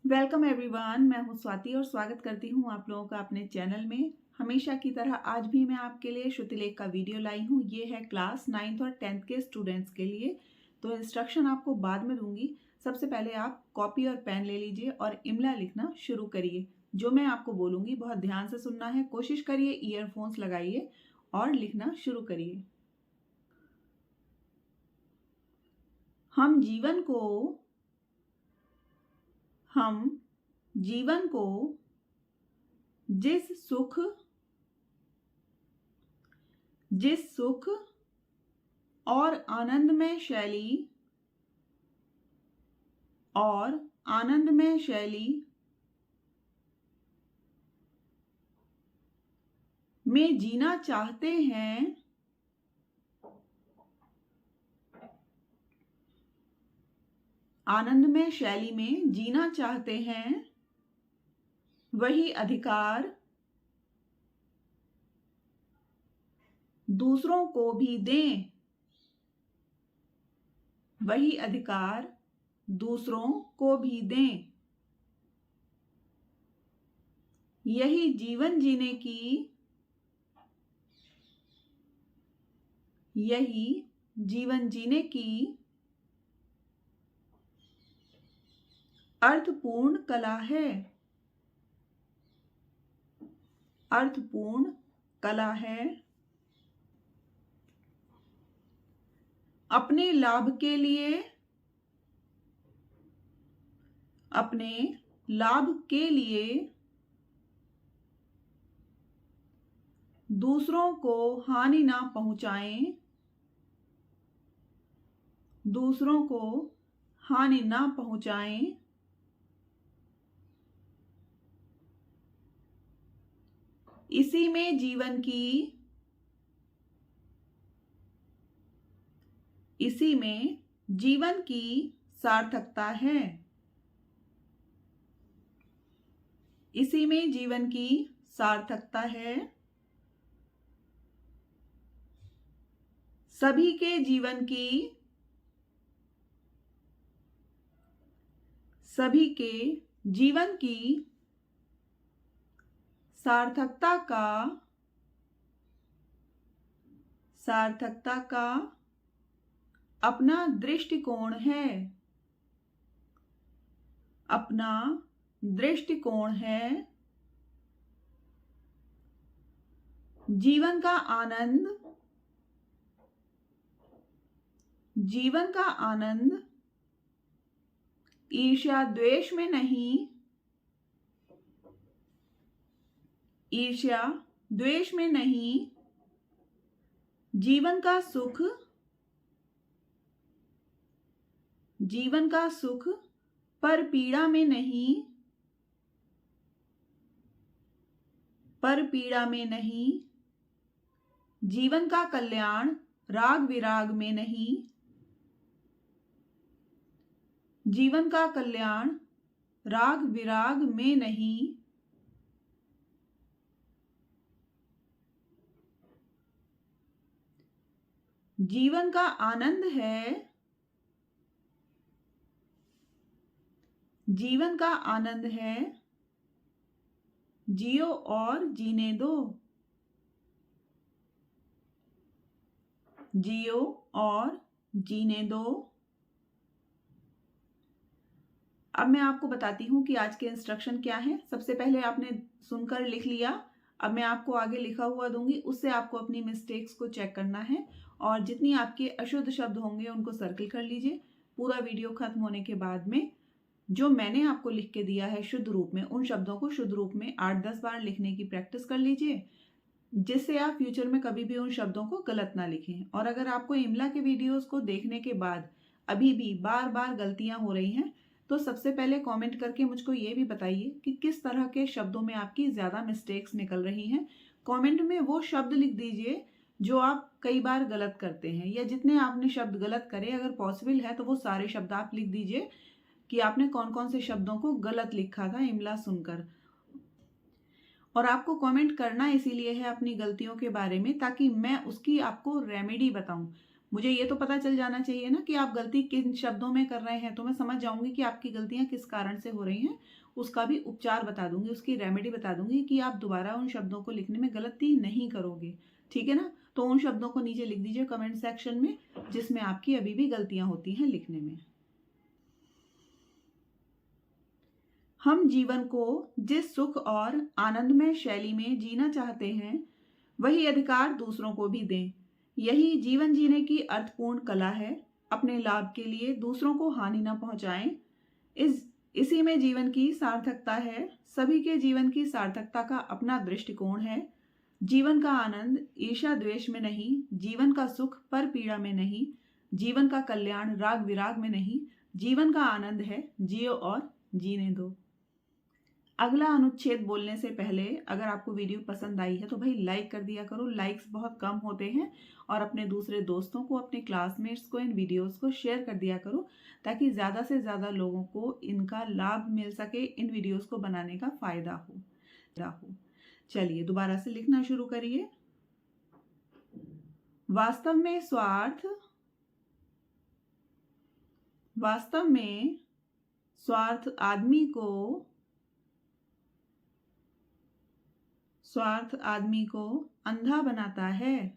Welcome everyone. मैं हूं स्वाति और स्वागत करती हूं आप लोगों का अपने चैनल में। हमेशा की तरह आज भी मैं आपके लिए श्रुतिलेख का वीडियो लाई हूं। ये है क्लास 9th और 10th के स्टूडेंट्स के लिए। तो इंस्ट्रक्शन आपको बाद में दूंगी। सबसे पहले आप कॉपी और पेन ले लीजिए और इमला लिखना शुरू करिए। जो मैं आपको बोलूंगी बहुत ध्यान से सुनना है। कोशिश करिए ईयरफोन्स लगाइए और लिखना शुरू करिए। हम जीवन को जिस सुख और आनंदमय शैली में जीना चाहते हैं, आनंदमय शैली में जीना चाहते हैं, वही अधिकार दूसरों को भी दें। वही अधिकार दूसरों को भी दें। यही जीवन जीने की अर्थपूर्ण कला है। अपने लाभ के लिए दूसरों को हानि ना पहुंचाएं। इसी में जीवन की सार्थकता है। इसी में जीवन की सार्थकता है। सभी के जीवन की सार्थकता का अपना दृष्टिकोण है। जीवन का आनंद ईर्ष्या द्वेष में नहीं। जीवन का सुख पर पीड़ा में नहीं। जीवन का कल्याण राग विराग में नहीं। जीवन का कल्याण राग विराग में नहीं। जीवन का आनंद है। जियो और जीने दो। अब मैं आपको बताती हूँ कि आज के इंस्ट्रक्शन क्या है। सबसे पहले आपने सुनकर लिख लिया। अब मैं आपको आगे लिखा हुआ दूंगी, उससे आपको अपनी मिस्टेक्स को चेक करना है और जितनी आपके अशुद्ध शब्द होंगे उनको सर्कल कर लीजिए। पूरा वीडियो खत्म होने के बाद में जो मैंने आपको लिख के दिया है शुद्ध रूप में, उन शब्दों को शुद्ध रूप में 8-10 बार लिखने की प्रैक्टिस कर लीजिए, जिससे आप फ्यूचर में कभी भी उन शब्दों को गलत ना लिखें। और अगर आपको इमला के वीडियोस को देखने के बाद अभी भी बार बार गलतियां हो रही हैं, तो सबसे पहले कमेंट करके मुझको ये भी बताइए कि किस तरह के शब्दों में आपकी ज़्यादा मिस्टेक्स निकल रही हैं। कमेंट में वो शब्द लिख दीजिए जो आप कई बार गलत करते हैं, या जितने आपने शब्द गलत करे, अगर पॉसिबल है तो वो सारे शब्द आप लिख दीजिए कि आपने कौन कौन से शब्दों को गलत लिखा था इमला सुनकर। और आपको कमेंट करना इसीलिए है अपनी गलतियों के बारे में, ताकि मैं उसकी आपको रेमेडी बताऊं। मुझे ये तो पता चल जाना चाहिए ना कि आप गलती किन शब्दों में कर रहे हैं, तो मैं समझ जाऊंगी कि आपकी गलतियां किस कारण से हो रही हैं। उसका भी उपचार बता दूंगी, उसकी रेमेडी बता दूंगी कि आप दोबारा उन शब्दों को लिखने में गलती नहीं करोगे। ठीक है ना? तो उन शब्दों को नीचे लिख दीजिए कमेंट सेक्शन में जिसमें आपकी अभी भी गलतियां होती हैं लिखने में। हम जीवन को जिस सुख और आनंदमय शैली में जीना चाहते हैं वही अधिकार दूसरों को भी दें। यही जीवन जीने की अर्थपूर्ण कला है। अपने लाभ के लिए दूसरों को हानि न पहुंचाएं। इसी में जीवन की सार्थकता है। सभी के जीवन की सार्थकता का अपना दृष्टिकोण है। जीवन का आनंद ईर्ष्या द्वेष में नहीं, जीवन का सुख पर पीड़ा में नहीं, जीवन का कल्याण राग विराग में नहीं, जीवन का आनंद है जियो और जीने दो। अगला अनुच्छेद बोलने से पहले अगर आपको वीडियो पसंद आई है तो भाई लाइक कर दिया करो। लाइक्स बहुत कम होते हैं। और अपने दूसरे दोस्तों को, अपने क्लासमेट्स को इन वीडियोस को शेयर कर दिया करो ताकि ज़्यादा से ज़्यादा लोगों को इनका लाभ मिल सके, इन वीडियोस को बनाने का फायदा हो। चलिए दोबारा से लिखना शुरू करिए। वास्तव में स्वार्थ आदमी को अंधा बनाता है।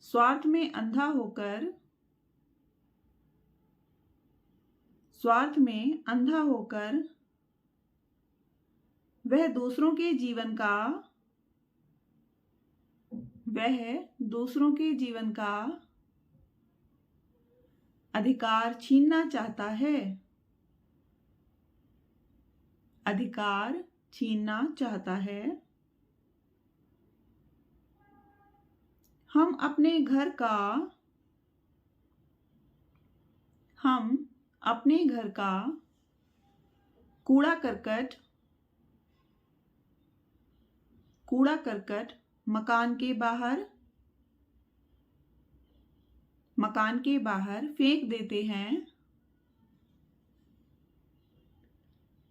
स्वार्थ में अंधा होकर वह दूसरों के जीवन का अधिकार छीनना चाहता है। हम अपने घर का कूड़ा करकट मकान के बाहर फेंक देते हैं,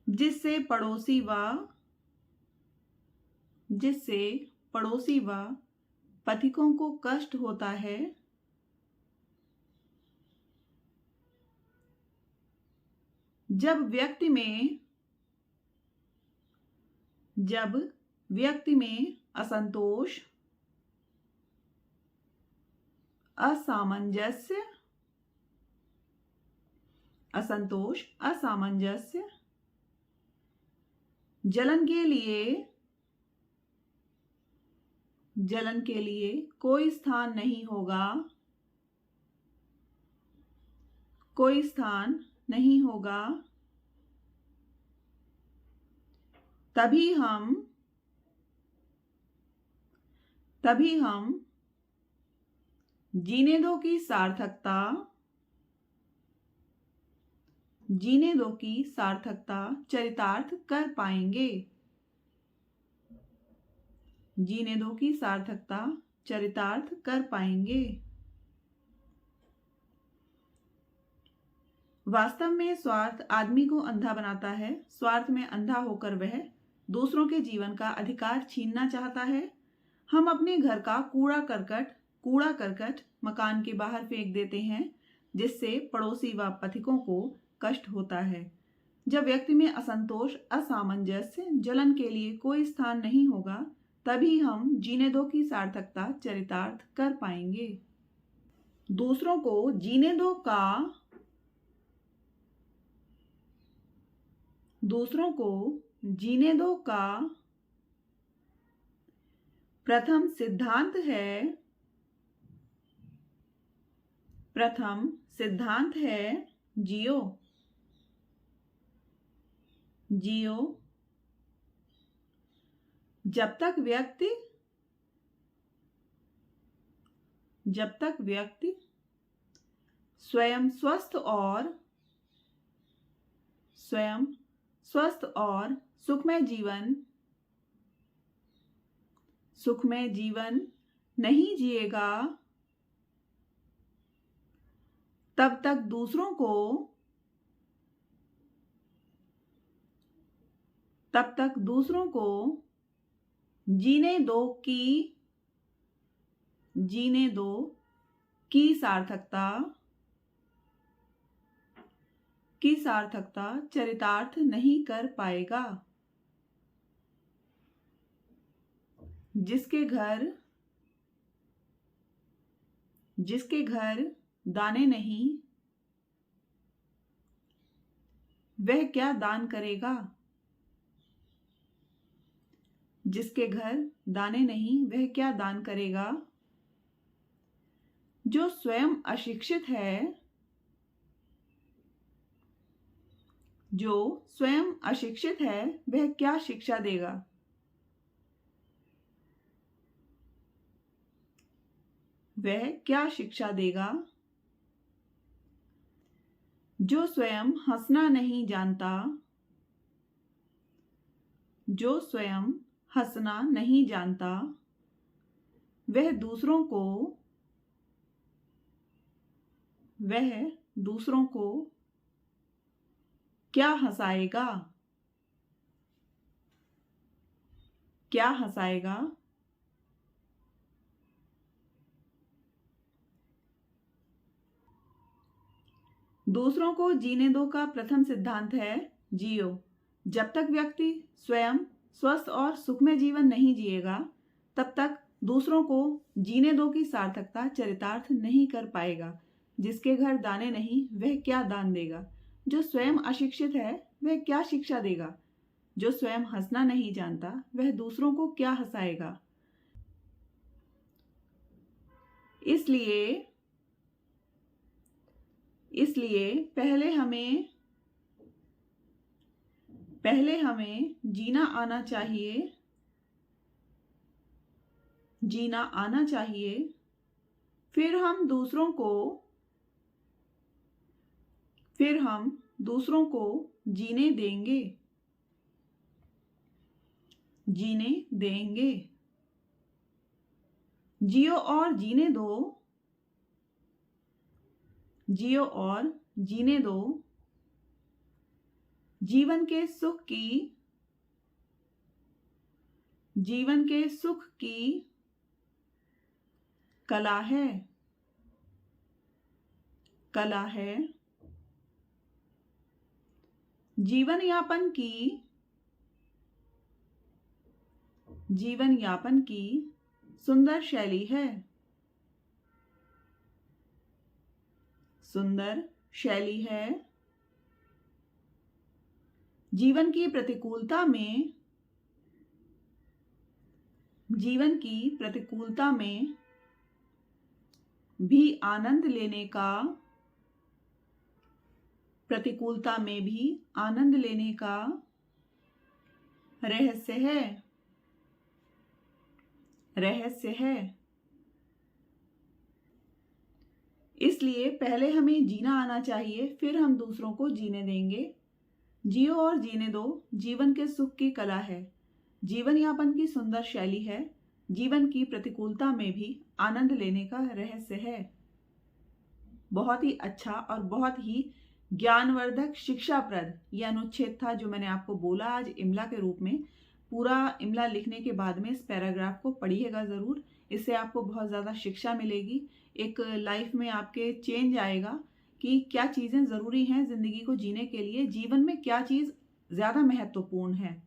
जिससे पड़ोसी व पथिकों को कष्ट होता है। जब व्यक्ति में असंतोष, असामंजस्य, जलन के लिए कोई स्थान नहीं होगा, तभी हम जीने दो की सार्थकता चरितार्थ कर पाएंगे। वास्तव में स्वार्थ आदमी को अंधा बनाता है। स्वार्थ में अंधा होकर वह दूसरों के जीवन का अधिकार छीनना चाहता है। हम अपने घर का कूड़ा करकट मकान के बाहर फेंक देते हैं, जिससे पड़ोसी व पथिकों को कष्ट होता है। जब व्यक्ति में असंतोष, असामंजस्य, जलन के लिए कोई स्थान नहीं होगा, तभी हम जीने दो की सार्थकता चरितार्थ कर पाएंगे। दूसरों को जीने दो का प्रथम सिद्धांत है जियो। जब तक व्यक्ति स्वयं स्वस्थ और सुखमय जीवन नहीं जिएगा, तब तक दूसरों को तब तक दूसरों को जीने दो की सार्थकता चरितार्थ नहीं कर पाएगा। जिसके घर दाने नहीं, वह क्या दान करेगा। जिसके घर दाने नहीं, वह क्या दान करेगा। जो स्वयं अशिक्षित है, वह क्या शिक्षा देगा। वह क्या शिक्षा देगा। जो स्वयं हंसना नहीं जानता, वह दूसरों को क्या हंसाएगा। दूसरों को जीने दो का प्रथम सिद्धांत है जियो। जब तक व्यक्ति स्वयं स्वस्थ और सुखमय जीवन नहीं जिएगा, तब तक दूसरों को जीने दो की सार्थकता चरितार्थ नहीं कर पाएगा। जिसके घर दाने नहीं, वह क्या दान देगा। जो स्वयं अशिक्षित है, वह क्या शिक्षा देगा। जो स्वयं हंसना नहीं जानता, वह दूसरों को क्या हंसाएगा। इसलिए पहले हमें जीना आना चाहिए, फिर हम दूसरों को जीने देंगे। जियो और जीने दो जीवन के सुख की कला है। जीवन यापन की सुंदर शैली है। जीवन की प्रतिकूलता में भी आनंद लेने का रहस्य है। इसलिए पहले हमें जीना आना चाहिए, फिर हम दूसरों को जीने देंगे। जियो और जीने दो जीवन के सुख की कला है। जीवन यापन की सुंदर शैली है। जीवन की प्रतिकूलता में भी आनंद लेने का रहस्य है। बहुत ही अच्छा और बहुत ही ज्ञानवर्धक शिक्षाप्रद यह अनुच्छेद था जो मैंने आपको बोला आज इमला के रूप में। पूरा इमला लिखने के बाद में इस पैराग्राफ को पढ़िएगा ज़रूर। इससे आपको बहुत ज़्यादा शिक्षा मिलेगी। एक लाइफ में आपके चेंज आएगा कि क्या चीज़ें ज़रूरी हैं ज़िंदगी को जीने के लिए। जीवन में क्या चीज़ ज़्यादा महत्वपूर्ण है।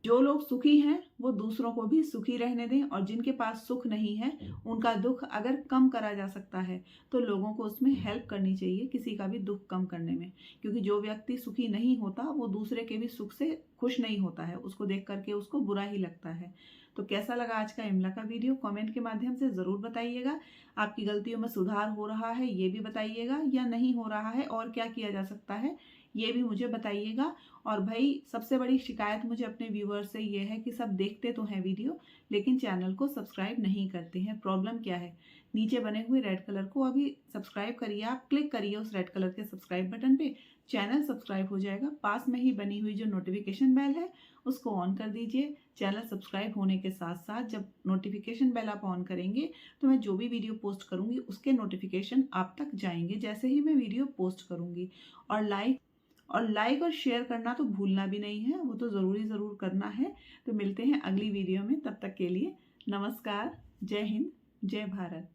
जो लोग सुखी हैं वो दूसरों को भी सुखी रहने दें, और जिनके पास सुख नहीं है उनका दुख अगर कम करा जा सकता है तो लोगों को उसमें हेल्प करनी चाहिए, किसी का भी दुख कम करने में। क्योंकि जो व्यक्ति सुखी नहीं होता वो दूसरे के भी सुख से खुश नहीं होता है, उसको देख करके उसको बुरा ही लगता है। तो कैसा लगा आज का इमला का वीडियो कमेंट के माध्यम से ज़रूर बताइएगा। आपकी गलतियों में सुधार हो रहा है ये भी बताइएगा, या नहीं हो रहा है और क्या किया जा सकता है ये भी मुझे बताइएगा। और भाई सबसे बड़ी शिकायत मुझे अपने व्यूअर्स से ये है कि सब देखते तो हैं वीडियो लेकिन चैनल को सब्सक्राइब नहीं करते हैं। प्रॉब्लम क्या है? नीचे बने हुए रेड कलर को अभी सब्सक्राइब करिए, आप क्लिक करिए उस रेड कलर के सब्सक्राइब बटन पे, चैनल सब्सक्राइब हो जाएगा। पास में ही बनी हुई जो नोटिफिकेशन बेल है उसको ऑन कर दीजिए। चैनल सब्सक्राइब होने के साथ साथ जब नोटिफिकेशन बेल आप ऑन करेंगे तो मैं जो भी वीडियो पोस्ट करूंगी उसके नोटिफिकेशन आप तक जाएंगे जैसे ही मैं वीडियो पोस्ट करूंगी। और लाइक और लाइक और शेयर करना तो भूलना भी नहीं है, वो तो ज़रूर करना है। तो मिलते हैं अगली वीडियो में, तब तक के लिए नमस्कार, जय हिंद, जय भारत।